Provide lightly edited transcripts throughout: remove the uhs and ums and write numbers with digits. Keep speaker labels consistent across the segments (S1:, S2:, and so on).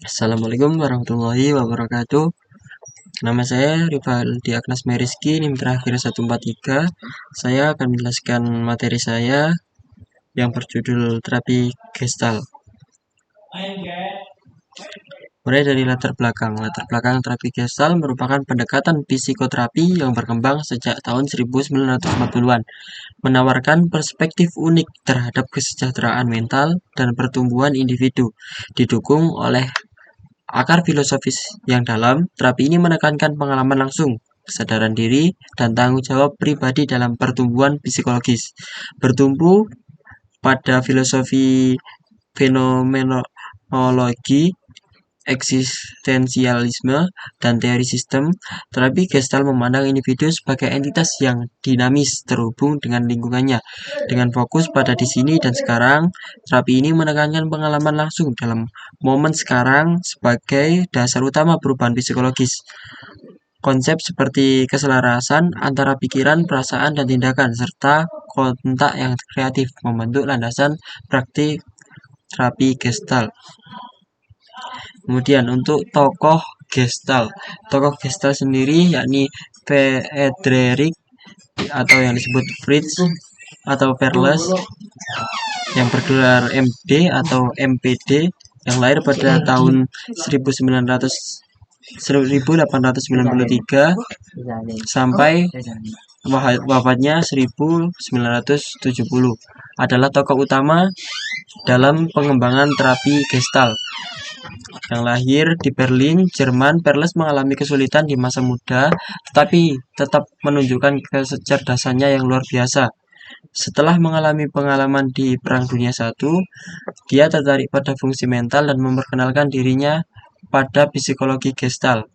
S1: Assalamualaikum warahmatullahi wabarakatuh. Nama saya Rivaldi Agnes Meriski, NIM terakhir 143. Saya akan menjelaskan materi saya yang berjudul terapi Gestalt. Mulai dari latar belakang. Latar belakang terapi Gestalt merupakan pendekatan psikoterapi yang berkembang sejak tahun 1940-an, menawarkan perspektif unik terhadap kesejahteraan mental dan pertumbuhan individu, didukung oleh akar filosofis yang dalam. Terapi ini menekankan pengalaman langsung, kesadaran diri, dan tanggung jawab pribadi dalam pertumbuhan psikologis. Bertumpu pada filosofi fenomenologi, eksistensialisme, dan teori sistem, terapi Gestalt memandang individu sebagai entitas yang dinamis terhubung dengan lingkungannya. Dengan fokus pada di sini dan sekarang, terapi ini menekankan pengalaman langsung dalam momen sekarang sebagai dasar utama perubahan psikologis. Konsep seperti keselarasan antara pikiran, perasaan, dan tindakan, serta kontak yang kreatif membentuk landasan praktik terapi Gestalt. Kemudian untuk tokoh Gestalt sendiri yakni Friedrich atau yang disebut Fritz atau Perles yang bergelar MD atau MPD yang lahir pada tahun 1893 sampai wafatnya 1970 adalah tokoh utama dalam pengembangan terapi Gestalt. Yang lahir di Berlin, Jerman, Perles mengalami kesulitan di masa muda, tetapi tetap menunjukkan kecerdasannya yang luar biasa. Setelah mengalami pengalaman di Perang Dunia I, dia tertarik pada fungsi mental dan memperkenalkan dirinya pada psikologi Gestalt.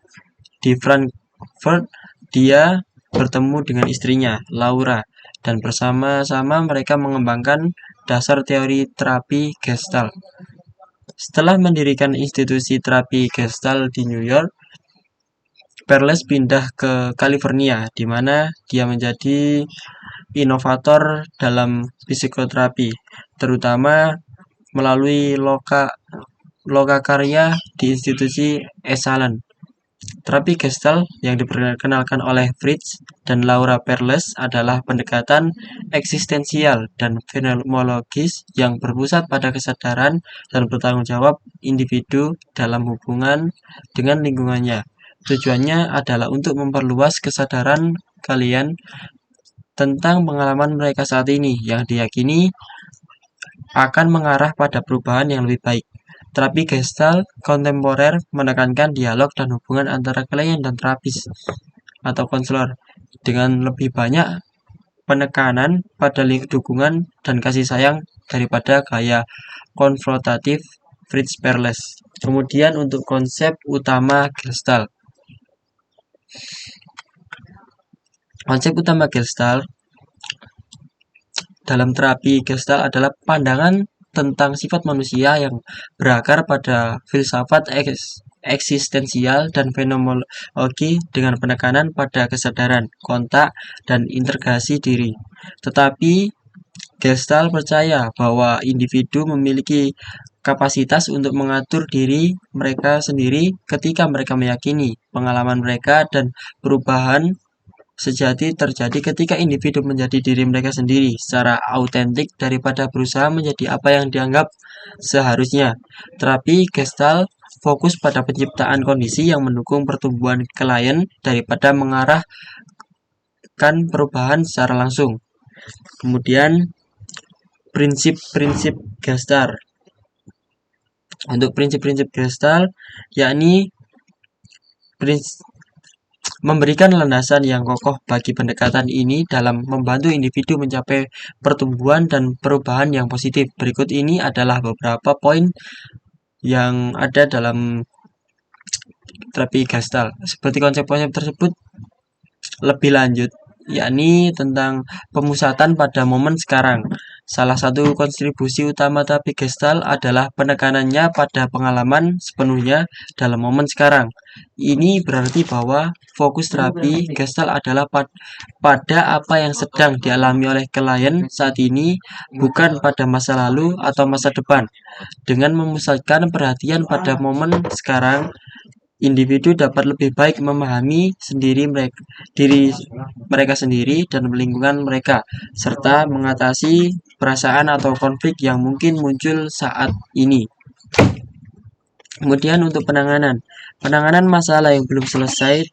S1: Di Frankfurt, dia bertemu dengan istrinya, Laura, dan bersama-sama mereka mengembangkan dasar teori terapi Gestalt. Setelah mendirikan institusi terapi Gestalt di New York, Perles pindah ke California, di mana dia menjadi inovator dalam psikoterapi, terutama melalui lokakarya di institusi Esalen. Terapi Gestalt yang diperkenalkan oleh Fritz dan Laura Perles adalah pendekatan eksistensial dan fenomenologis yang berpusat pada kesadaran dan bertanggung jawab individu dalam hubungan dengan lingkungannya. Tujuannya adalah untuk memperluas kesadaran kalian tentang pengalaman mereka saat ini yang diyakini akan mengarah pada perubahan yang lebih baik. Terapi Gestalt kontemporer menekankan dialog dan hubungan antara klien dan terapis atau konselor dengan lebih banyak penekanan pada dukungan dan kasih sayang daripada gaya konfrontatif Fritz Perles. Kemudian untuk konsep utama Gestalt. Konsep utama Gestalt dalam terapi Gestalt adalah pandangan tentang sifat manusia yang berakar pada filsafat eksistensial dan fenomenologi dengan penekanan pada kesadaran, kontak, dan integrasi diri. Tetapi Gestalt percaya bahwa individu memiliki kapasitas untuk mengatur diri mereka sendiri ketika mereka meyakini pengalaman mereka dan perubahan sejati terjadi ketika individu menjadi diri mereka sendiri secara autentik daripada berusaha menjadi apa yang dianggap seharusnya. Terapi Gestalt fokus pada penciptaan kondisi yang mendukung pertumbuhan klien daripada mengarahkan perubahan secara langsung. Kemudian prinsip-prinsip Gestalt. Untuk prinsip-prinsip Gestalt yakni memberikan landasan yang kokoh bagi pendekatan ini dalam membantu individu mencapai pertumbuhan dan perubahan yang positif. Berikut ini adalah beberapa poin yang ada dalam terapi Gestalt. Seperti konsep-konsep tersebut lebih lanjut, yakni tentang pemusatan pada momen sekarang. Salah satu kontribusi utama terapi Gestalt adalah penekanannya pada pengalaman sepenuhnya dalam momen sekarang. Ini berarti bahwa fokus terapi Gestalt adalah pada apa yang sedang dialami oleh klien saat ini, bukan pada masa lalu atau masa depan. Dengan memusatkan perhatian pada momen sekarang, individu dapat lebih baik memahami diri mereka sendiri dan lingkungan mereka, serta mengatasi perasaan atau konflik yang mungkin muncul saat ini. Kemudian untuk penanganan masalah yang belum selesai,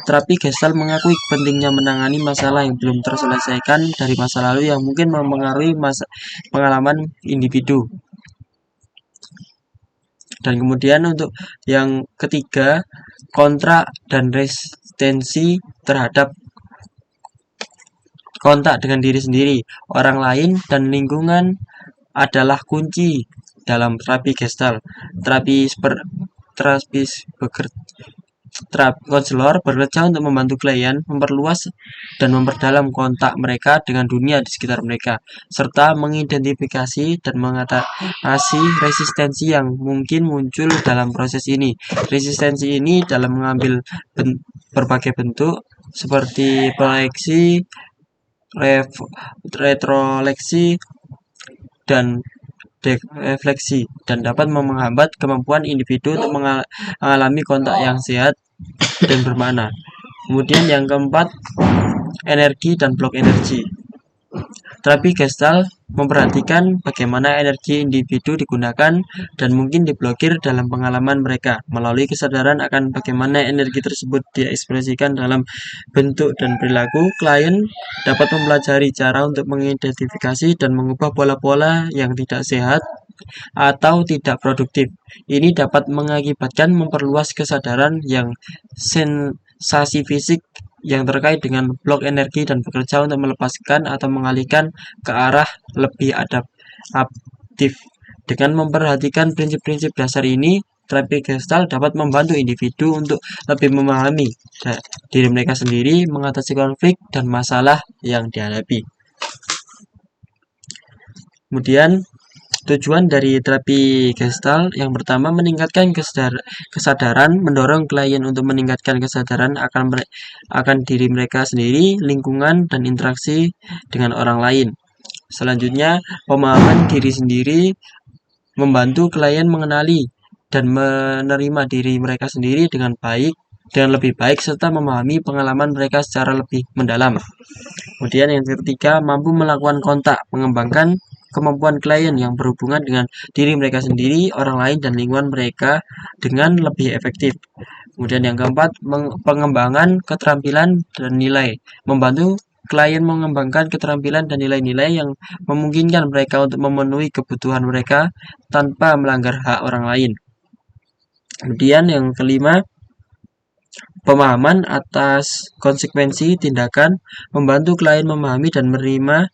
S1: terapi Gestalt mengakui pentingnya menangani masalah yang belum terselesaikan dari masa lalu yang mungkin mempengaruhi pengalaman individu. Dan kemudian untuk yang ketiga, kontrak dan resistensi terhadap kontak dengan diri sendiri, orang lain, dan lingkungan adalah kunci dalam terapi Gestalt. Konselor bekerja untuk membantu klien memperluas dan memperdalam kontak mereka dengan dunia di sekitar mereka, serta mengidentifikasi dan mengatasi resistensi yang mungkin muncul dalam proses ini. Resistensi ini dalam mengambil berbagai bentuk seperti proyeksi, retroleksi, dan refleksi, dan dapat menghambat kemampuan individu untuk mengalami kontak yang sehat dan bermakna. Kemudian yang keempat, energi dan blok energi. Terapi Gestalt memperhatikan bagaimana energi individu digunakan dan mungkin diblokir dalam pengalaman mereka. Melalui kesadaran akan bagaimana energi tersebut diekspresikan dalam bentuk dan perilaku, klien dapat mempelajari cara untuk mengidentifikasi dan mengubah pola-pola yang tidak sehat atau tidak produktif. Ini dapat mengakibatkan memperluas kesadaran yang sensasi fisik yang terkait dengan blok energi dan bekerja untuk melepaskan atau mengalihkan ke arah lebih adaptif. Dengan memperhatikan prinsip-prinsip dasar ini, terapi Gestalt dapat membantu individu untuk lebih memahami diri mereka sendiri, mengatasi konflik dan masalah yang dihadapi. Kemudian tujuan dari terapi Gestalt yang pertama, meningkatkan kesadaran, mendorong klien untuk meningkatkan kesadaran akan diri mereka sendiri, lingkungan, dan interaksi dengan orang lain. Selanjutnya, pemahaman diri sendiri, membantu klien mengenali dan menerima diri mereka sendiri dengan lebih baik serta memahami pengalaman mereka secara lebih mendalam. Kemudian yang ketiga, mampu melakukan kontak, mengembangkan kemampuan klien yang berhubungan dengan diri mereka sendiri, orang lain, dan lingkungan mereka dengan lebih efektif. Kemudian yang keempat, pengembangan keterampilan dan nilai, membantu klien mengembangkan keterampilan dan nilai-nilai yang memungkinkan mereka untuk memenuhi kebutuhan mereka tanpa melanggar hak orang lain. Kemudian yang kelima, pemahaman atas konsekuensi tindakan, membantu klien memahami dan menerima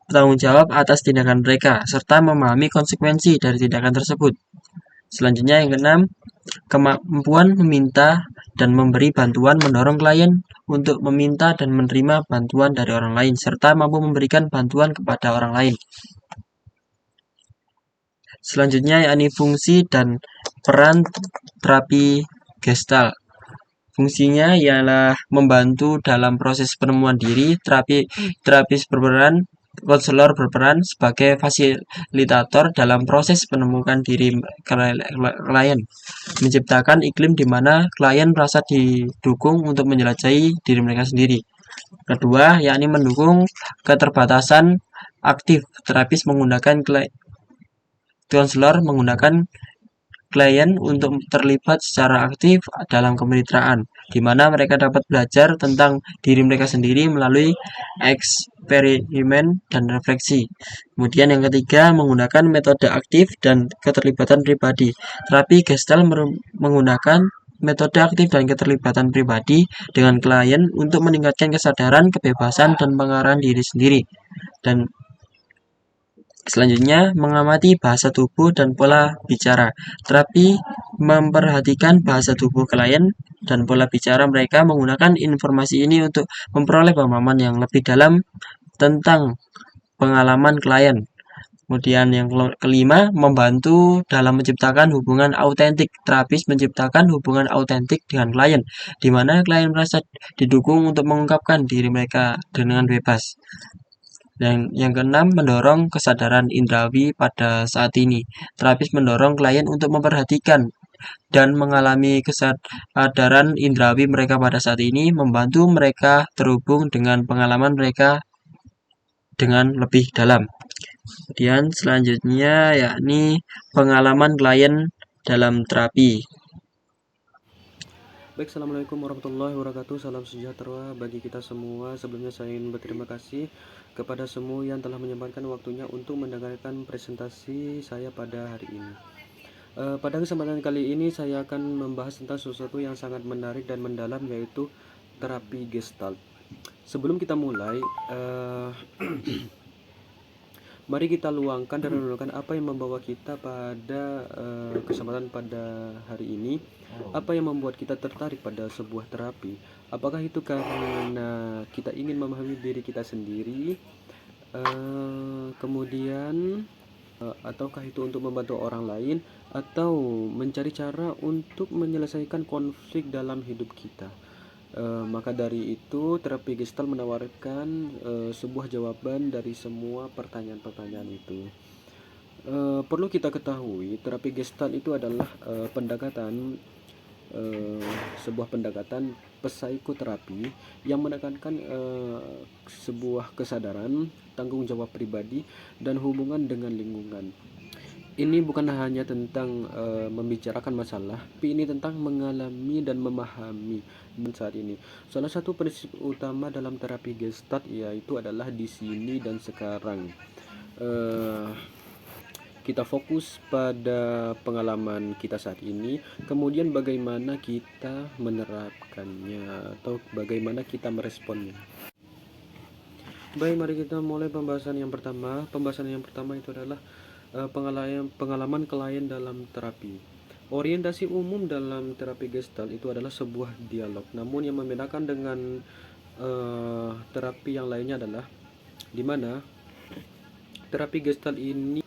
S1: tanggung jawab atas tindakan mereka, serta memahami konsekuensi dari tindakan tersebut. Selanjutnya yang keenam, kemampuan meminta dan memberi bantuan, mendorong klien untuk meminta dan menerima bantuan dari orang lain, serta mampu memberikan bantuan kepada orang lain. Selanjutnya yakni fungsi dan peran terapi Gestalt. Fungsinya ialah membantu dalam proses penemuan diri. Terapis konselor berperan sebagai fasilitator dalam proses penemukan diri klien, menciptakan iklim di mana klien merasa didukung untuk menjelajahi diri mereka sendiri. Kedua, yakni mendukung keterbatasan aktif. Terapis konselor menggunakan klien untuk terlibat secara aktif dalam kemitraan, di mana mereka dapat belajar tentang diri mereka sendiri melalui eksperimen dan refleksi. Kemudian yang ketiga, menggunakan metode aktif dan keterlibatan pribadi. Terapi Gestalt menggunakan metode aktif dan keterlibatan pribadi dengan klien untuk meningkatkan kesadaran, kebebasan, dan pengarahan diri sendiri. Dan selanjutnya, mengamati bahasa tubuh dan pola bicara. Terapi memperhatikan bahasa tubuh klien dan pola bicara mereka, menggunakan informasi ini untuk memperoleh pemahaman yang lebih dalam tentang pengalaman klien. Kemudian yang kelima, membantu dalam menciptakan hubungan autentik. Terapis menciptakan hubungan autentik dengan klien, di mana klien merasa didukung untuk mengungkapkan diri mereka dengan bebas. Dan yang keenam, mendorong kesadaran indrawi pada saat ini. Terapis mendorong klien untuk memperhatikan dan mengalami kesadaran indrawi mereka pada saat ini, membantu mereka terhubung dengan pengalaman mereka dengan lebih dalam. Kemudian selanjutnya yakni pengalaman klien dalam terapi.
S2: Baik, Assalamualaikum warahmatullahi wabarakatuh. Salam sejahtera bagi kita semua. Sebelumnya saya ingin berterima kasih kepada semua yang telah menyempatkan waktunya untuk mendengarkan presentasi saya pada hari ini. Pada kesempatan kali ini saya akan membahas tentang sesuatu yang sangat menarik dan mendalam, yaitu terapi Gestalt. Sebelum kita mulai, mari kita luangkan dan renungkan apa yang membawa kita pada kesempatan pada hari ini. Apa yang membuat kita tertarik pada sebuah terapi? Apakah itu karena kita ingin memahami diri kita sendiri, kemudian ataukah itu untuk membantu orang lain, atau mencari cara untuk menyelesaikan konflik dalam hidup kita? Maka dari itu, terapi Gestalt menawarkan sebuah jawaban dari semua pertanyaan-pertanyaan itu. Perlu kita ketahui, terapi Gestalt itu adalah sebuah pendekatan psikoterapi yang menekankan sebuah kesadaran, tanggung jawab pribadi, dan hubungan dengan lingkungan. Ini bukan hanya tentang membicarakan masalah, tapi ini tentang mengalami dan memahami saat ini. Salah satu prinsip utama dalam terapi Gestalt yaitu adalah di sini dan sekarang. Kita fokus pada pengalaman kita saat ini, kemudian bagaimana kita menerapkannya atau bagaimana kita meresponnya. Baik, mari kita mulai pembahasan yang pertama. Pembahasan yang pertama itu adalah pengalaman klien dalam terapi. Orientasi umum dalam terapi Gestalt itu adalah sebuah dialog. Namun yang membedakan dengan terapi yang lainnya adalah di mana terapi Gestalt ini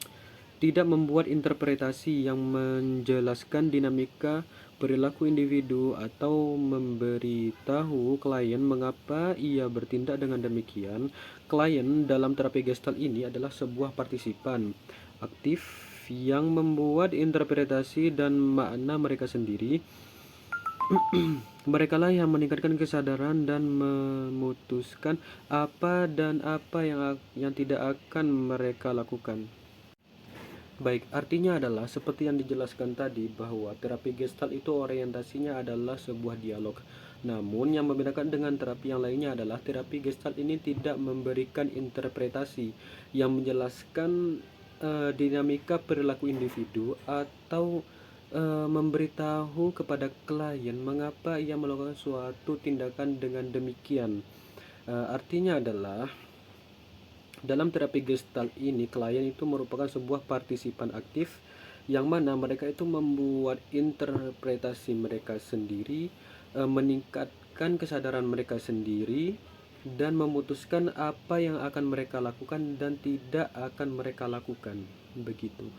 S2: tidak membuat interpretasi yang menjelaskan dinamika perilaku individu atau memberitahu klien mengapa ia bertindak dengan demikian. Klien dalam terapi Gestalt ini adalah sebuah partisipan aktif yang membuat interpretasi dan makna mereka sendiri. Merekalah yang meningkatkan kesadaran dan memutuskan apa dan apa yang tidak akan mereka lakukan. Baik, artinya adalah seperti yang dijelaskan tadi bahwa terapi Gestalt itu orientasinya adalah sebuah dialog. Namun yang membedakan dengan terapi yang lainnya adalah terapi Gestalt ini tidak memberikan interpretasi yang menjelaskan dinamika perilaku individu atau memberitahu kepada klien mengapa ia melakukan suatu tindakan dengan demikian. Artinya adalah dalam terapi Gestalt ini, klien itu merupakan sebuah partisipan aktif yang mana mereka itu membuat interpretasi mereka sendiri, meningkatkan kesadaran mereka sendiri, dan memutuskan apa yang akan mereka lakukan dan tidak akan mereka lakukan. Begitu.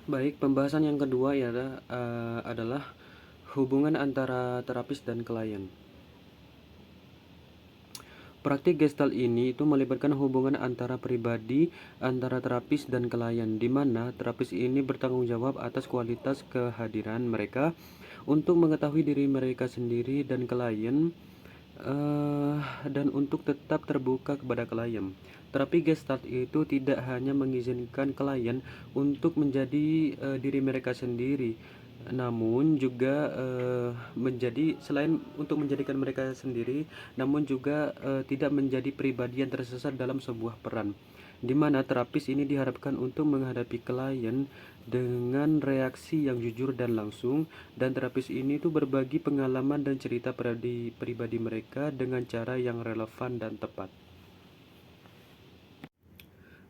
S2: Baik, pembahasan yang kedua adalah hubungan antara terapis dan klien. Praktik Gestalt ini itu melibatkan hubungan antara pribadi, antara terapis dan klien, di mana terapis ini bertanggung jawab atas kualitas kehadiran mereka untuk mengetahui diri mereka sendiri dan klien, dan untuk tetap terbuka kepada klien. Terapi Gestalt itu tidak hanya mengizinkan klien untuk menjadi diri mereka sendiri, namun juga selain untuk menjadikan mereka sendiri, namun juga tidak menjadi pribadi yang tersesat dalam sebuah peran, di mana terapis ini diharapkan untuk menghadapi klien dengan reaksi yang jujur dan langsung, dan terapis ini tuh berbagi pengalaman dan cerita pribadi mereka dengan cara yang relevan dan tepat.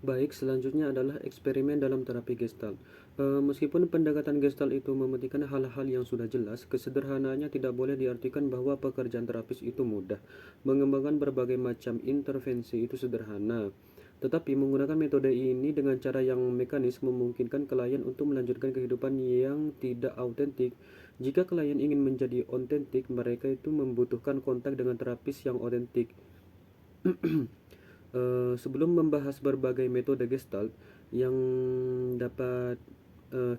S2: Baik, selanjutnya adalah eksperimen dalam terapi Gestalt. Meskipun pendekatan Gestalt itu mementingkan hal-hal yang sudah jelas, kesederhanaannya tidak boleh diartikan bahwa pekerjaan terapis itu mudah. Mengembangkan berbagai macam intervensi itu sederhana. Tetapi menggunakan metode ini dengan cara yang mekanis memungkinkan klien untuk melanjutkan kehidupan yang tidak autentik. Jika klien ingin menjadi otentik, mereka itu membutuhkan kontak dengan terapis yang otentik. Sebelum membahas berbagai metode Gestalt yang dapat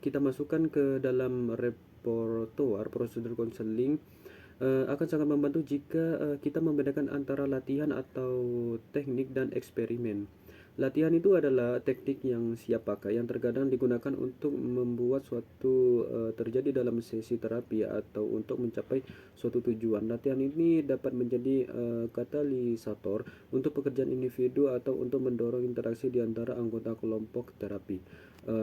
S2: kita masukkan ke dalam repertoire prosedur konseling, akan sangat membantu jika kita membedakan antara latihan atau teknik dan eksperimen. Latihan itu adalah teknik yang siap pakai yang terkadang digunakan untuk membuat suatu terjadi dalam sesi terapi atau untuk mencapai suatu tujuan. Latihan ini dapat menjadi katalisator untuk pekerjaan individu atau untuk mendorong interaksi di antara anggota kelompok terapi.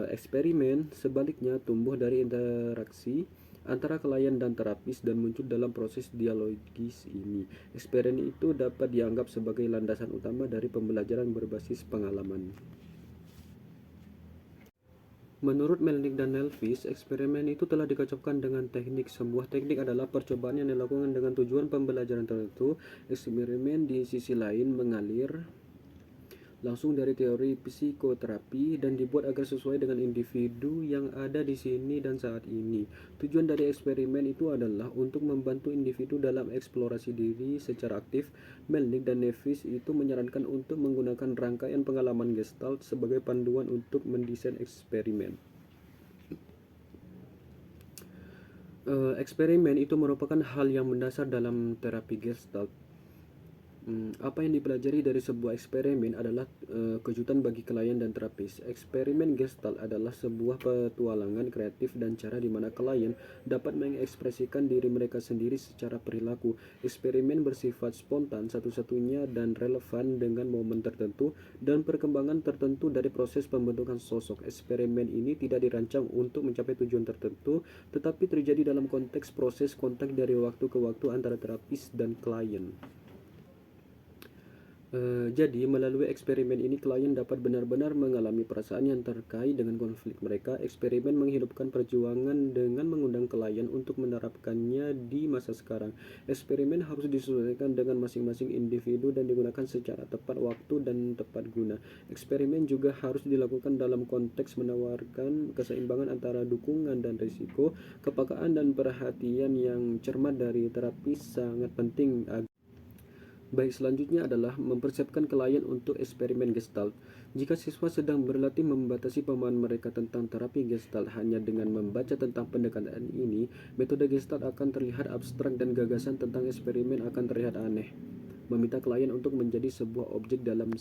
S2: Eksperimen sebaliknya tumbuh dari interaksi antara klien dan terapis dan muncul dalam proses dialogis ini. Eksperimen itu dapat dianggap sebagai landasan utama dari pembelajaran berbasis pengalaman. Menurut Melnick dan Nelvis, eksperimen itu telah dikacaukan dengan teknik. Sebuah teknik adalah percobaan yang dilakukan dengan tujuan pembelajaran tertentu. Eksperimen di sisi lain mengalir langsung dari teori psikoterapi dan dibuat agar sesuai dengan individu yang ada di sini dan saat ini. Tujuan dari eksperimen itu adalah untuk membantu individu dalam eksplorasi diri secara aktif. Melnick dan Nevis itu menyarankan untuk menggunakan rangkaian pengalaman Gestalt sebagai panduan untuk mendesain eksperimen. Eksperimen itu merupakan hal yang mendasar dalam terapi Gestalt. Apa yang dipelajari dari sebuah eksperimen adalah kejutan bagi klien dan terapis. Eksperimen Gestalt adalah sebuah petualangan kreatif dan cara di mana klien dapat mengekspresikan diri mereka sendiri secara perilaku. Eksperimen bersifat spontan satu-satunya dan relevan dengan momen tertentu dan perkembangan tertentu dari proses pembentukan sosok. Eksperimen ini tidak dirancang untuk mencapai tujuan tertentu, tetapi terjadi dalam konteks proses kontak dari waktu ke waktu antara terapis dan klien. Jadi, melalui eksperimen ini klien dapat benar-benar mengalami perasaan yang terkait dengan konflik mereka. Eksperimen menghidupkan perjuangan dengan mengundang klien untuk menerapkannya di masa sekarang. Eksperimen harus disesuaikan dengan masing-masing individu dan digunakan secara tepat waktu dan tepat guna. Eksperimen juga harus dilakukan dalam konteks menawarkan keseimbangan antara dukungan dan risiko. Kepekaan dan perhatian yang cermat dari terapis sangat penting. Baik, selanjutnya adalah mempersiapkan klien untuk eksperimen Gestalt. Jika siswa sedang berlatih membatasi pemahaman mereka tentang terapi Gestalt hanya dengan membaca tentang pendekatan ini, metode Gestalt akan terlihat abstrak dan gagasan tentang eksperimen akan terlihat aneh. Meminta klien untuk menjadi sebuah objek dalam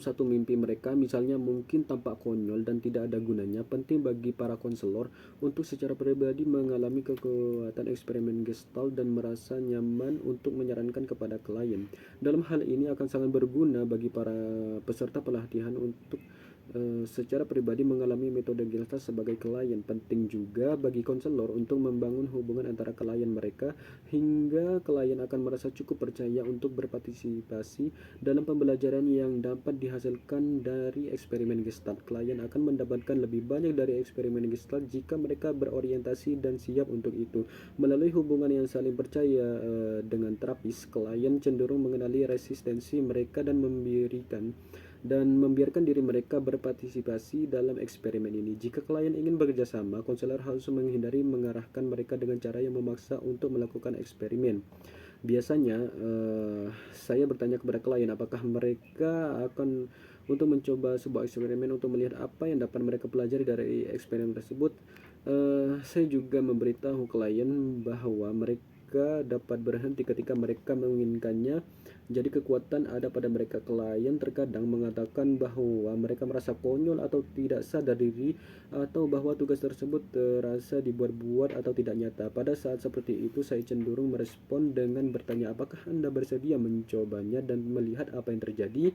S2: satu mimpi mereka, misalnya, mungkin tampak konyol dan tidak ada gunanya. Penting bagi para konselor untuk secara pribadi mengalami kekuatan eksperimen Gestalt dan merasa nyaman untuk menyarankan kepada klien. Dalam hal ini akan sangat berguna bagi para peserta pelatihan untuk secara pribadi mengalami metode Gestalt sebagai klien. Penting juga bagi konselor untuk membangun hubungan antara klien mereka hingga klien akan merasa cukup percaya untuk berpartisipasi dalam pembelajaran yang dapat dihasilkan dari eksperimen Gestalt. Klien akan mendapatkan lebih banyak dari eksperimen Gestalt jika mereka berorientasi dan siap untuk itu. Melalui hubungan yang saling percaya dengan terapis, klien cenderung mengenali resistensi mereka dan membiarkan diri mereka berpartisipasi dalam eksperimen ini. Jika klien ingin bekerja sama, konselor harus menghindari mengarahkan mereka dengan cara yang memaksa untuk melakukan eksperimen. Biasanya saya bertanya kepada klien apakah mereka akan untuk mencoba sebuah eksperimen untuk melihat apa yang dapat mereka pelajari dari eksperimen tersebut. Saya juga memberitahu klien bahwa mereka dapat berhenti ketika mereka menginginkannya. Jadi kekuatan ada pada mereka. Klien terkadang mengatakan bahwa mereka merasa konyol atau tidak sadar diri, atau bahwa tugas tersebut terasa dibuat-buat atau tidak nyata. Pada saat seperti itu, saya cenderung merespon dengan bertanya, apakah Anda bersedia mencobanya dan melihat apa yang terjadi?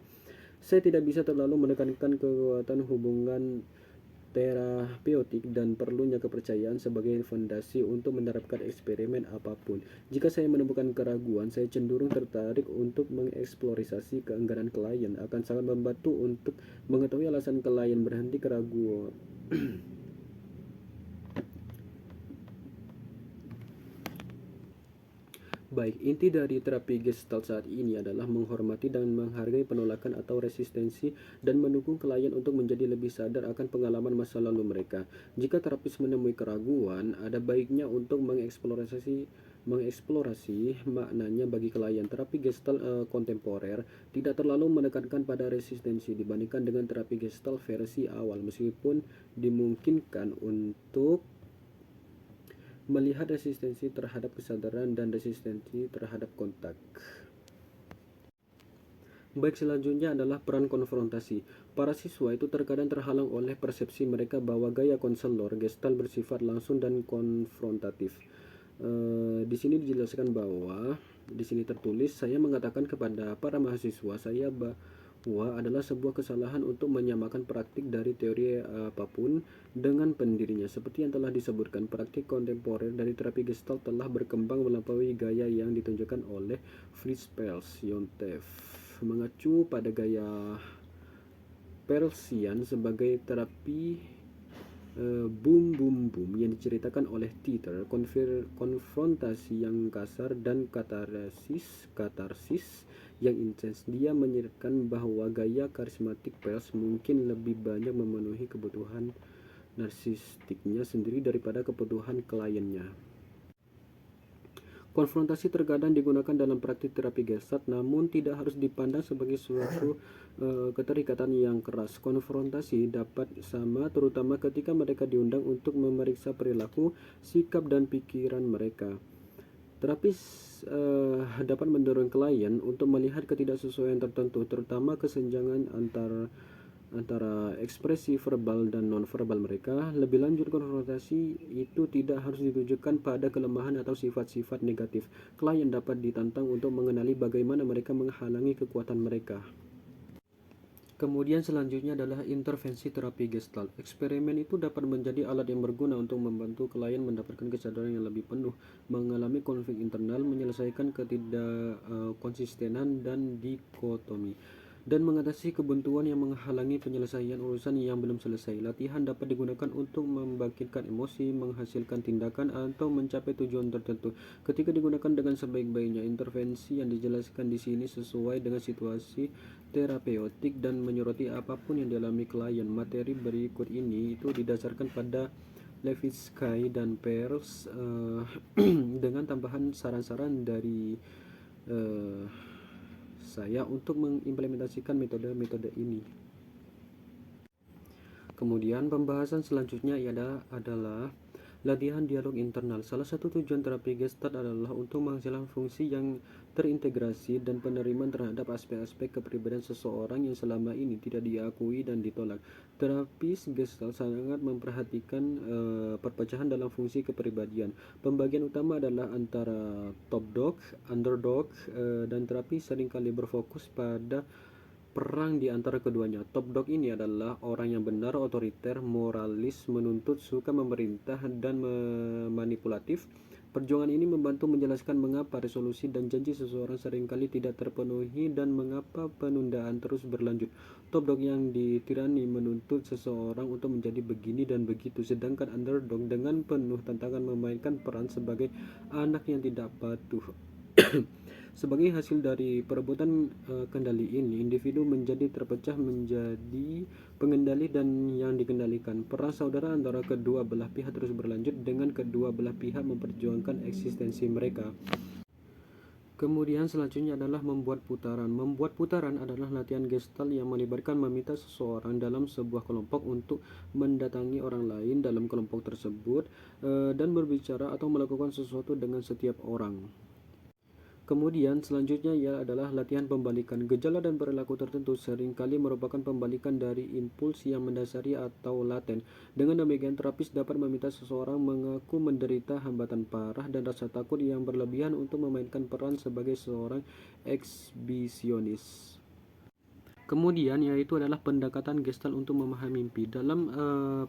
S2: Saya tidak bisa terlalu menekankan kekuatan hubungan terapeutik dan perlunya kepercayaan sebagai fondasi untuk menerapkan eksperimen apapun. Jika saya menemukan keraguan, saya cenderung tertarik untuk mengeksplorasi keengganan klien. Akan sangat membantu untuk mengetahui alasan klien berhenti keraguan. Baik, inti dari terapi Gestalt saat ini adalah menghormati dan menghargai penolakan atau resistensi dan mendukung klien untuk menjadi lebih sadar akan pengalaman masa lalu mereka. Jika terapis menemui keraguan, ada baiknya untuk mengeksplorasi maknanya bagi klien. Terapi Gestalt kontemporer tidak terlalu menekankan pada resistensi dibandingkan dengan terapi Gestalt versi awal, meskipun dimungkinkan untuk melihat resistensi terhadap kesadaran dan resistensi terhadap kontak. Baik, selanjutnya adalah peran konfrontasi. Para siswa itu terkadang terhalang oleh persepsi mereka bahwa gaya konselor Gestalt bersifat langsung dan konfrontatif. Di sini dijelaskan bahwa di sini tertulis, saya mengatakan kepada para mahasiswa saya bahwa adalah sebuah kesalahan untuk menyamakan praktik dari teori apapun dengan pendirinya. Seperti yang telah disebutkan, praktik kontemporer dari terapi Gestalt telah berkembang melampaui gaya yang ditunjukkan oleh Fritz Perls, Yontef, mengacu pada gaya Perlsian sebagai terapi boom boom boom yang diceritakan oleh Teeter, konfrontasi yang kasar dan katarsis yang intens. Dia menyatakan bahwa gaya karismatik Perls mungkin lebih banyak memenuhi kebutuhan narsistiknya sendiri daripada kebutuhan kliennya. Konfrontasi terkadang digunakan dalam praktik terapi Gestalt, namun tidak harus dipandang sebagai suatu keterikatan yang keras. Konfrontasi dapat sama terutama ketika mereka diundang untuk memeriksa perilaku, sikap, dan pikiran mereka. Terapis dapat mendorong klien untuk melihat ketidaksesuaian tertentu, terutama kesenjangan antara ekspresi verbal dan non-verbal mereka. Lebih lanjut, konfrontasi itu tidak harus ditujukan pada kelemahan atau sifat-sifat negatif. Klien dapat ditantang untuk mengenali bagaimana mereka menghalangi kekuatan mereka. Kemudian selanjutnya adalah intervensi terapi Gestalt. Eksperimen itu dapat menjadi alat yang berguna untuk membantu klien mendapatkan kesadaran yang lebih penuh, mengalami konflik internal, menyelesaikan ketidakkonsistenan dan dikotomi, dan mengatasi kebuntuan yang menghalangi penyelesaian urusan yang belum selesai. Latihan dapat digunakan untuk membangkitkan emosi, menghasilkan tindakan, atau mencapai tujuan tertentu. Ketika digunakan dengan sebaik-baiknya, intervensi yang dijelaskan di sini sesuai dengan situasi terapeutik dan menyoroti apapun yang dialami klien. Materi berikut ini itu didasarkan pada Levitsky dan Perls dengan tambahan saran-saran dari saya untuk mengimplementasikan metode-metode ini. Kemudian pembahasan selanjutnya adalah latihan dialog internal. Salah satu tujuan terapi Gestalt adalah untuk menghasilkan fungsi yang terintegrasi dan penerimaan terhadap aspek-aspek kepribadian seseorang yang selama ini tidak diakui dan ditolak. Terapis Gestalt sangat memperhatikan perpecahan dalam fungsi kepribadian. Pembagian utama adalah antara top dog, underdog, dan terapi seringkali berfokus pada perang di antara keduanya. Top dog ini adalah orang yang benar, otoriter, moralis, menuntut, suka memerintah, dan manipulatif. Perjuangan ini membantu menjelaskan mengapa resolusi dan janji seseorang seringkali tidak terpenuhi dan mengapa penundaan terus berlanjut. Top dog yang ditirani menuntut seseorang untuk menjadi begini dan begitu, sedangkan underdog dengan penuh tantangan memainkan peran sebagai anak yang tidak patuh. Sebagai hasil dari perebutan kendali ini, individu menjadi terpecah menjadi pengendali dan yang dikendalikan. Perang saudara antara kedua belah pihak terus berlanjut dengan kedua belah pihak memperjuangkan eksistensi mereka. Kemudian selanjutnya adalah membuat putaran. Membuat putaran adalah latihan Gestalt yang melibatkan meminta seseorang dalam sebuah kelompok untuk mendatangi orang lain dalam kelompok tersebut dan berbicara atau melakukan sesuatu dengan setiap orang. Kemudian selanjutnya adalah latihan pembalikan. Gejala dan perilaku tertentu seringkali merupakan pembalikan dari impuls yang mendasari atau laten. Dengan demikian, terapis dapat meminta seseorang mengaku menderita hambatan parah dan rasa takut yang berlebihan untuk memainkan peran sebagai seorang eksbisionis. Kemudian yaitu adalah pendekatan Gestalt untuk memahami mimpi. Dalam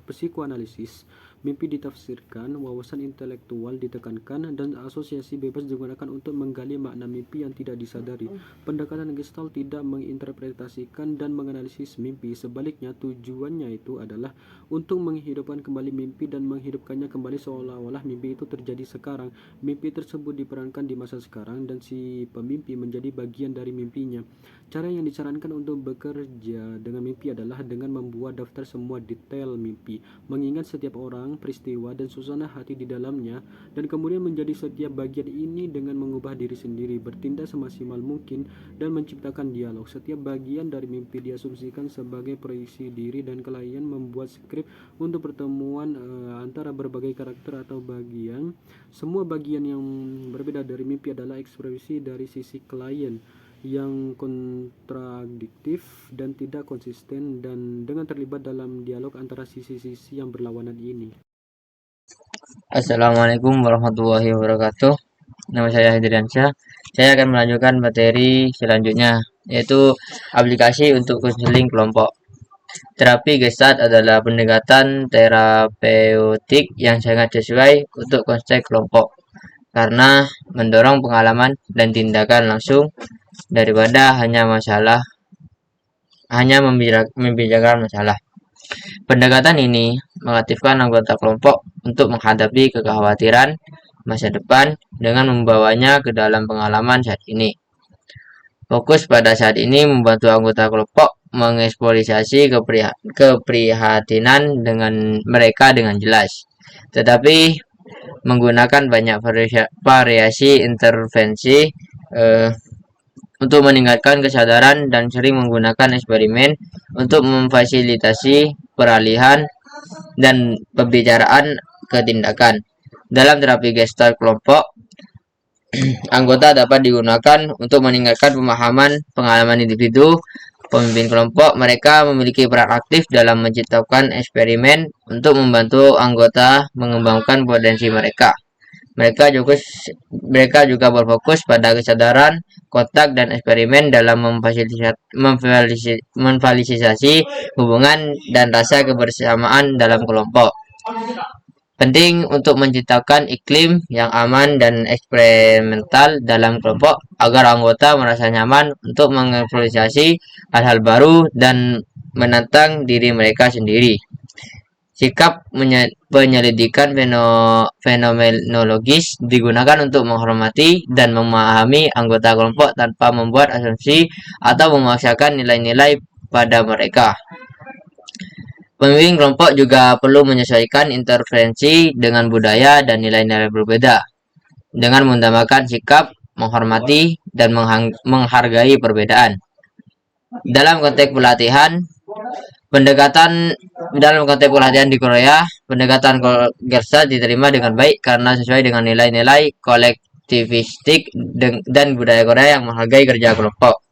S2: psikoanalisis, Mimpi ditafsirkan, wawasan intelektual ditekankan, dan asosiasi bebas digunakan untuk menggali makna mimpi yang tidak disadari. Pendekatan Gestalt tidak menginterpretasikan dan menganalisis mimpi, sebaliknya tujuannya itu adalah untuk menghidupkan kembali mimpi dan menghidupkannya kembali seolah-olah mimpi itu terjadi sekarang. Mimpi tersebut diperankan di masa sekarang dan si pemimpi menjadi bagian dari mimpinya. Cara yang disarankan untuk bekerja dengan mimpi adalah dengan membuat daftar semua detail mimpi, mengingat setiap orang, peristiwa, dan suasana hati di dalamnya, dan kemudian menjadi setiap bagian ini dengan mengubah diri sendiri, bertindak semaksimal mungkin, dan menciptakan dialog. Setiap bagian dari mimpi diasumsikan sebagai proyeksi diri, dan klien membuat skrip untuk pertemuan antara berbagai karakter atau bagian. Semua bagian yang berbeda dari mimpi adalah ekspresi dari sisi klien yang kontradiktif dan tidak konsisten, dan dengan terlibat dalam dialog antara sisi-sisi yang berlawanan ini.
S3: Assalamualaikum warahmatullahi wabarakatuh. Nama saya Hidriansyah. Saya akan melanjutkan materi selanjutnya, yaitu aplikasi untuk konseling kelompok. Terapi Gestalt adalah pendekatan terapeutik yang sangat sesuai untuk konteks kelompok, karena mendorong pengalaman dan tindakan langsung daripada hanya membicarakan masalah. Pendekatan ini mengaktifkan anggota kelompok untuk menghadapi kekhawatiran masa depan dengan membawanya ke dalam pengalaman saat ini. Fokus pada saat ini membantu anggota kelompok mengeksplorasi keprihatinan dengan mereka dengan jelas, tetapi menggunakan banyak variasi intervensi untuk meningkatkan kesadaran, dan sering menggunakan eksperimen untuk memfasilitasi peralihan dan pembicaraan ke tindakan. Dalam terapi Gestalt kelompok, anggota dapat digunakan untuk meningkatkan pemahaman pengalaman individu. Pemimpin kelompok mereka memiliki peran aktif dalam menciptakan eksperimen untuk membantu anggota mengembangkan potensi mereka. Mereka juga berfokus pada kesadaran, kontak, dan eksperimen dalam memfasilitasi hubungan dan rasa kebersamaan dalam kelompok. Penting untuk menciptakan iklim yang aman dan eksperimental dalam kelompok agar anggota merasa nyaman untuk mengeksplorasi hal-hal baru dan menantang diri mereka sendiri. Sikap penyelidikan fenomenologis digunakan untuk menghormati dan memahami anggota kelompok tanpa membuat asumsi atau memaksakan nilai-nilai pada mereka. Pemimpin kelompok juga perlu menyesuaikan intervensi dengan budaya dan nilai-nilai berbeda, dengan mengutamakan sikap menghormati dan menghargai perbedaan. Dalam konteks pelatihan di Korea, pendekatan Gestalt diterima dengan baik karena sesuai dengan nilai-nilai kolektivistik dan budaya Korea yang menghargai kerja kelompok.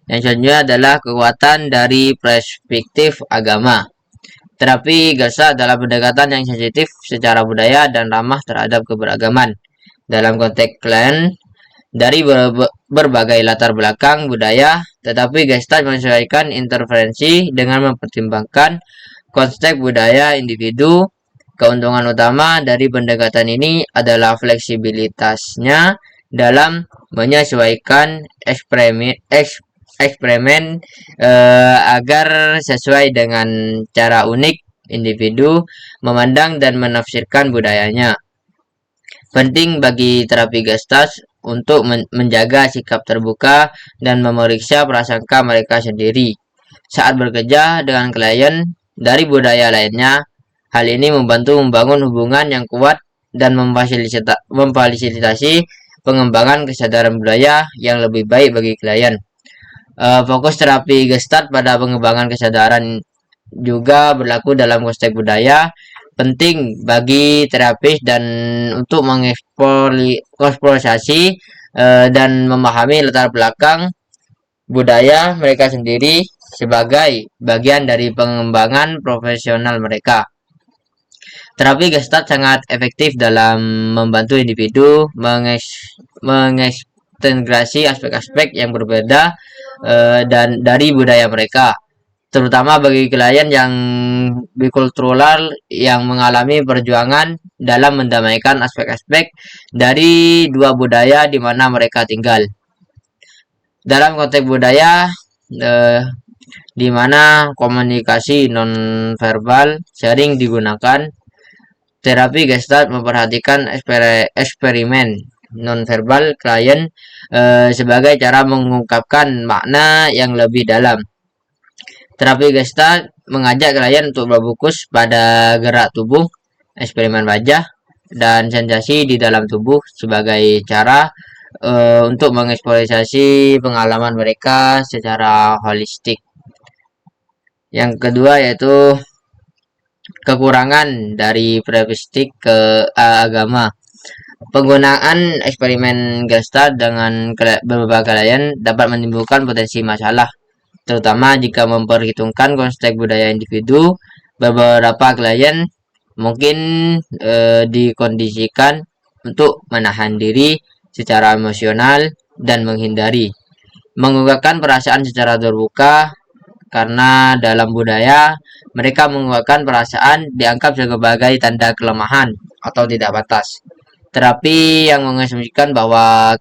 S3: Yang selanjutnya adalah kekuatan dari perspektif agama. Terapi Gestalt adalah pendekatan yang sensitif secara budaya dan ramah terhadap keberagaman. Dalam konteks klien dari berbagai latar belakang budaya, tetapi Gestalt menyesuaikan interferensi dengan mempertimbangkan konteks budaya individu. Keuntungan utama dari pendekatan ini adalah fleksibilitasnya dalam menyesuaikan eksperimen agar sesuai dengan cara unik individu memandang dan menafsirkan budayanya. Penting bagi terapi Gestalt untuk menjaga sikap terbuka dan memeriksa prasangka mereka sendiri saat bekerja dengan klien dari budaya lainnya. Hal ini membantu membangun hubungan yang kuat dan memfasilitasi pengembangan kesadaran budaya yang lebih baik bagi klien. Fokus terapi Gestalt pada pengembangan kesadaran juga berlaku dalam konteks budaya. Penting bagi terapis dan untuk mengeksplorasi dan memahami latar belakang budaya mereka sendiri sebagai bagian dari pengembangan profesional mereka. Terapi Gestalt sangat efektif dalam membantu individu mengintegrasi aspek-aspek yang berbeda dan dari budaya mereka. terutama bagi klien yang bikultural yang mengalami perjuangan dalam mendamaikan aspek-aspek dari dua budaya di mana mereka tinggal. Dalam konteks budaya, eh, di mana komunikasi nonverbal sering digunakan, terapi Gestalt memperhatikan eksperimen nonverbal klien sebagai cara mengungkapkan makna yang lebih dalam. Terapi Gestalt mengajak klien untuk berfokus pada gerak tubuh, eksperimen wajah, dan sensasi di dalam tubuh sebagai cara untuk mengeksplorasi pengalaman mereka secara holistik. Yang kedua yaitu kekurangan dari previstik ke agama. Penggunaan eksperimen Gestalt dengan beberapa klien dapat menimbulkan potensi masalah, terutama jika memperhitungkan konteks budaya individu. Beberapa klien mungkin dikondisikan untuk menahan diri secara emosional dan menghindari mengungkapkan perasaan secara terbuka, karena dalam budaya mereka mengungkapkan perasaan dianggap sebagai tanda kelemahan atau tidak batas. Terapi yang mengasumsikan bahwa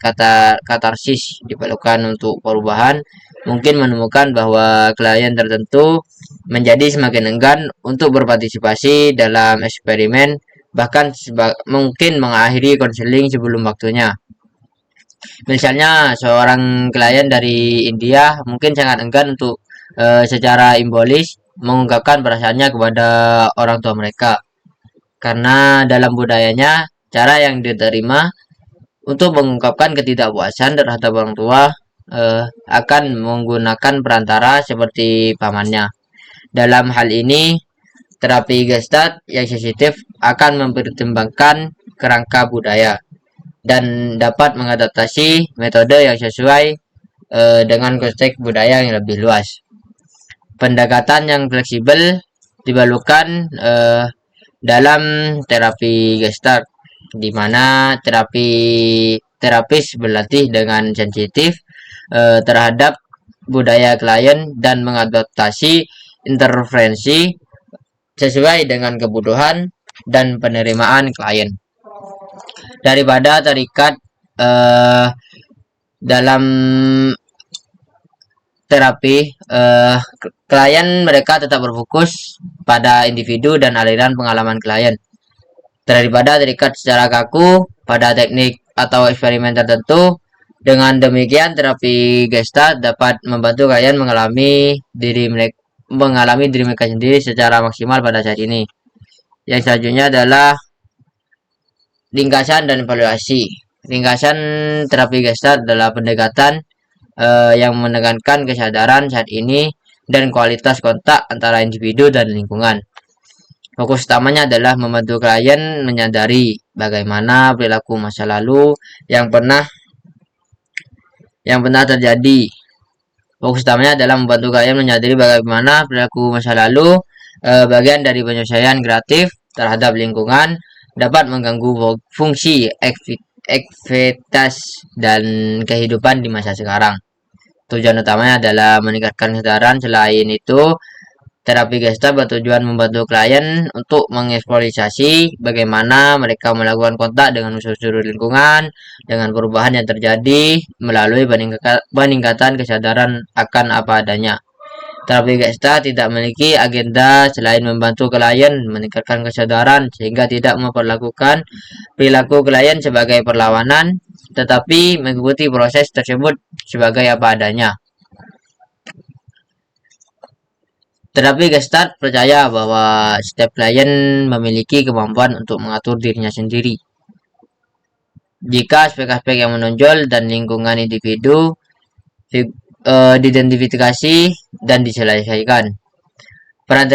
S3: katarsis diperlukan untuk perubahan mungkin menemukan bahwa klien tertentu menjadi semakin enggan untuk berpartisipasi dalam eksperimen, bahkan mungkin mengakhiri konseling sebelum waktunya. Misalnya seorang klien dari India mungkin sangat enggan untuk secara simbolis mengungkapkan perasaannya kepada orang tua mereka, karena dalam budayanya cara yang diterima untuk mengungkapkan ketidakpuasan terhadap orang tua akan menggunakan perantara seperti pamannya. Dalam hal ini, terapi Gestalt yang sensitif akan mempertimbangkan kerangka budaya dan dapat mengadaptasi metode yang sesuai dengan konteks budaya yang lebih luas. Pendekatan yang fleksibel diperlukan dalam terapi Gestalt, di mana terapis berlatih dengan sensitif terhadap budaya klien dan mengadaptasi intervensi sesuai dengan kebutuhan dan penerimaan klien. Daripada terikat dalam terapi, klien mereka tetap berfokus pada individu dan aliran pengalaman klien, daripada terikat secara kaku pada teknik atau eksperimen tertentu. Dengan demikian, terapi Gestalt dapat membantu klien mengalami diri mereka sendiri secara maksimal pada saat ini. Yang selanjutnya adalah ringkasan dan evaluasi. Ringkasan terapi Gestalt adalah pendekatan yang menekankan kesadaran saat ini dan kualitas kontak antara individu dan lingkungan. Fokus utamanya adalah membantu klien menyadari bagaimana perilaku masa lalu yang pernah terjadi. Fokus utamanya adalah membantu klien menyadari bagaimana perilaku masa lalu bagian dari penyelesaian kreatif terhadap lingkungan dapat mengganggu fungsi aktivitas dan kehidupan di masa sekarang. Tujuan utamanya adalah meningkatkan kesadaran. Selain itu, terapi Gestalt bertujuan membantu klien untuk mengeksplorasi bagaimana mereka melakukan kontak dengan unsur-unsur lingkungan dengan perubahan yang terjadi melalui peningkatan kesadaran akan apa adanya. Terapi Gestalt tidak memiliki agenda selain membantu klien meningkatkan kesadaran sehingga tidak memperlakukan perilaku klien sebagai perlawanan, tetapi mengikuti proses tersebut sebagai apa adanya. Terapi Gestalt percaya bahwa setiap klien memiliki kemampuan untuk mengatur dirinya sendiri. Jika aspek-aspek yang menonjol dan lingkungan individu diidentifikasi dan diselesaikan. Peran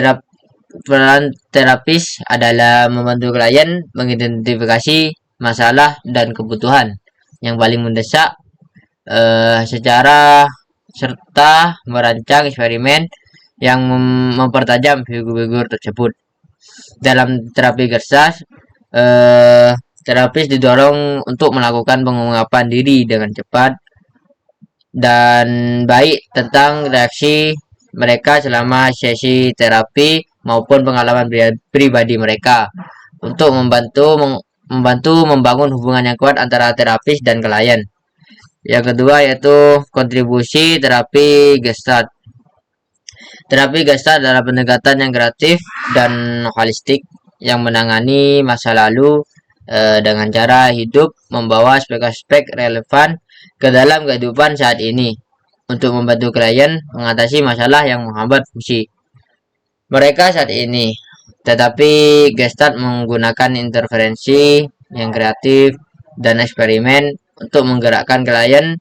S3: terapis adalah membantu klien mengidentifikasi masalah dan kebutuhan yang paling mendesak secara serta merancang eksperimen yang mempertajam figur-figur tersebut. Dalam terapi Gestalt, terapis didorong untuk melakukan pengungkapan diri dengan cepat dan baik tentang reaksi mereka selama sesi terapi maupun pengalaman pribadi mereka untuk membantu membangun hubungan yang kuat antara terapis dan klien. Yang kedua yaitu kontribusi terapi Gestalt. Terapi Gestalt adalah pendekatan yang kreatif dan holistik yang menangani masa lalu dengan cara hidup membawa aspek-aspek relevan ke dalam kehidupan saat ini untuk membantu klien mengatasi masalah yang menghambat fungsi mereka saat ini. Tetapi Gestalt menggunakan interferensi yang kreatif dan eksperimen untuk menggerakkan klien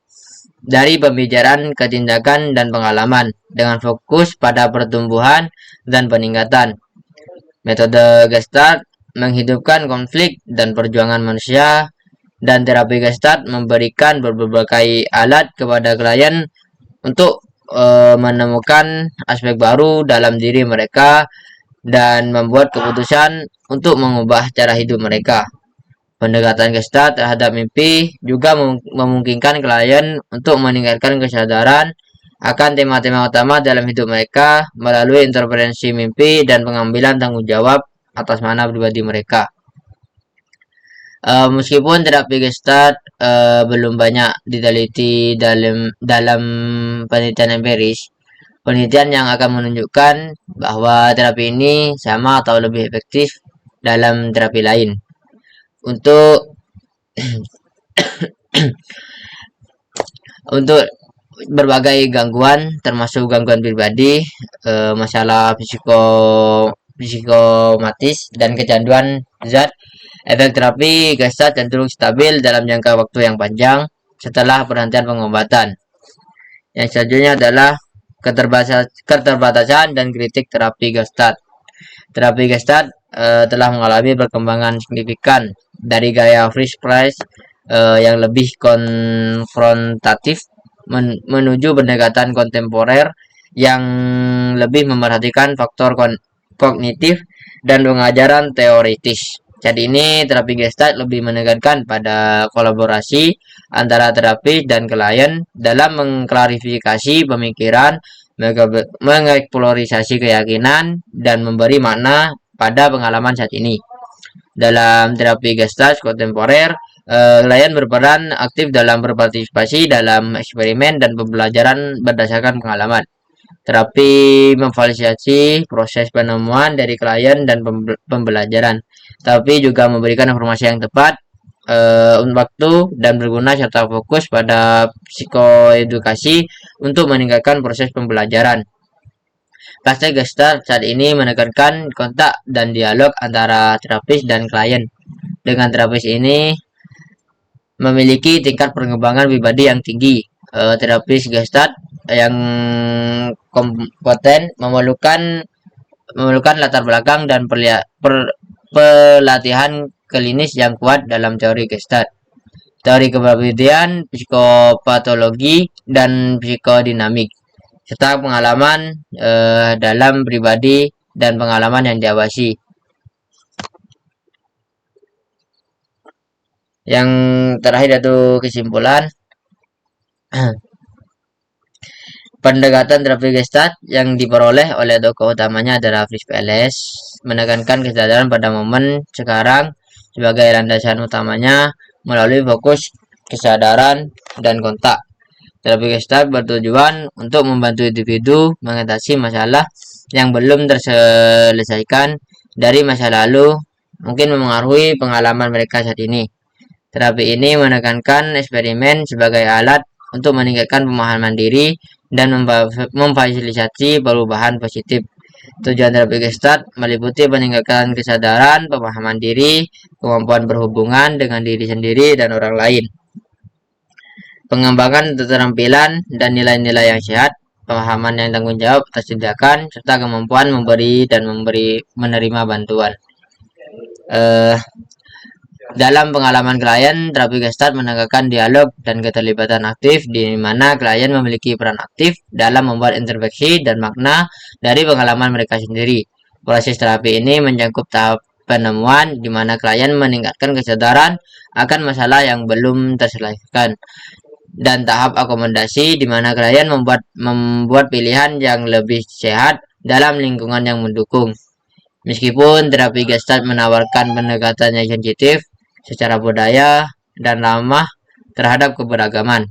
S3: dari pembicaraan ke tindakan dan pengalaman dengan fokus pada pertumbuhan dan peningkatan. Metode Gestalt menghidupkan konflik dan perjuangan manusia, dan terapi Gestalt memberikan berbagai alat kepada klien untuk menemukan aspek baru dalam diri mereka dan membuat keputusan untuk mengubah cara hidup mereka. Pendekatan Gestalt terhadap mimpi juga memungkinkan klien untuk meningkatkan kesadaran akan tema-tema utama dalam hidup mereka melalui interferensi mimpi dan pengambilan tanggung jawab atas mana pribadi mereka. Meskipun terapi Gestalt belum banyak diteliti dalam penelitian empiris, penelitian yang akan menunjukkan bahwa terapi ini sama atau lebih efektif dalam terapi lain untuk untuk berbagai gangguan termasuk gangguan pribadi, masalah psikomatis dan kecanduan zat. Efek terapi Gestalt cenderung stabil dalam jangka waktu yang panjang setelah perhentian pengobatan. Yang selanjutnya adalah keterbatasan dan kritik terapi Gestalt. Terapi Gestalt telah mengalami perkembangan signifikan dari gaya Fritz-Perls yang lebih konfrontatif menuju pendekatan kontemporer yang lebih memperhatikan faktor kognitif dan pengajaran teoritis. Saat ini terapi Gestalt lebih menekankan pada kolaborasi antara terapis dan klien dalam mengklarifikasi pemikiran, mengeksplorasi keyakinan, dan memberi makna pada pengalaman saat ini. Dalam terapi Gestalt kontemporer, klien berperan aktif dalam berpartisipasi dalam eksperimen dan pembelajaran berdasarkan pengalaman. Terapi memfasilitasi proses penemuan dari klien dan pembelajaran, tapi juga memberikan informasi yang tepat, waktu dan berguna serta fokus pada psikoedukasi untuk meningkatkan proses pembelajaran. Praktek Gestalt saat ini menekankan kontak dan dialog antara terapis dan klien. Dengan terapis ini memiliki tingkat pengembangan pribadi yang tinggi. Terapis Gestalt yang kompeten memerlukan latar belakang dan pelatihan klinis yang kuat dalam teori Gestalt, teori kepribadian, psikopatologi, dan psikodinamik, serta pengalaman dalam pribadi dan pengalaman yang diawasi. Yang terakhir yaitu kesimpulan. Pendekatan terapi Gestalt yang diperoleh oleh tokoh utamanya adalah Fritz-Perls menekankan kesadaran pada momen sekarang sebagai landasan utamanya melalui fokus kesadaran dan kontak. Terapi Gestalt bertujuan untuk membantu individu mengatasi masalah yang belum terselesaikan dari masa lalu, mungkin memengaruhi pengalaman mereka saat ini. Terapi ini menekankan eksperimen sebagai alat untuk meningkatkan pemahaman diri dan memfasilitasi perubahan positif. Tujuan terapi Gestalt meliputi peningkatan kesadaran, pemahaman diri, kemampuan berhubungan dengan diri sendiri dan orang lain, pengembangan keterampilan dan nilai-nilai yang sehat, pemahaman yang tanggung jawab atas tindakan, serta kemampuan memberi dan menerima bantuan. Dalam pengalaman klien, terapi Gestalt menekankan dialog dan keterlibatan aktif di mana klien memiliki peran aktif dalam membuat intervensi dan makna dari pengalaman mereka sendiri. Proses terapi ini mencakup tahap penemuan di mana klien meningkatkan kesadaran akan masalah yang belum terselesaikan dan tahap akomodasi di mana klien membuat pilihan yang lebih sehat dalam lingkungan yang mendukung. Meskipun terapi Gestalt menawarkan pendekatan yang sensitif secara budaya dan ramah terhadap keberagaman,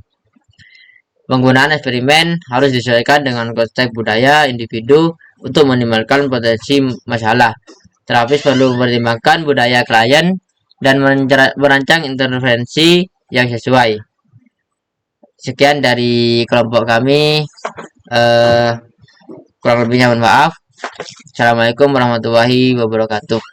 S3: penggunaan eksperimen harus disesuaikan dengan konteks budaya individu untuk minimalkan potensi masalah. Terapis perlu mempertimbangkan budaya klien dan merancang intervensi yang sesuai. Sekian dari kelompok kami. Kurang lebihnya mohon maaf. Assalamualaikum warahmatullahi wabarakatuh.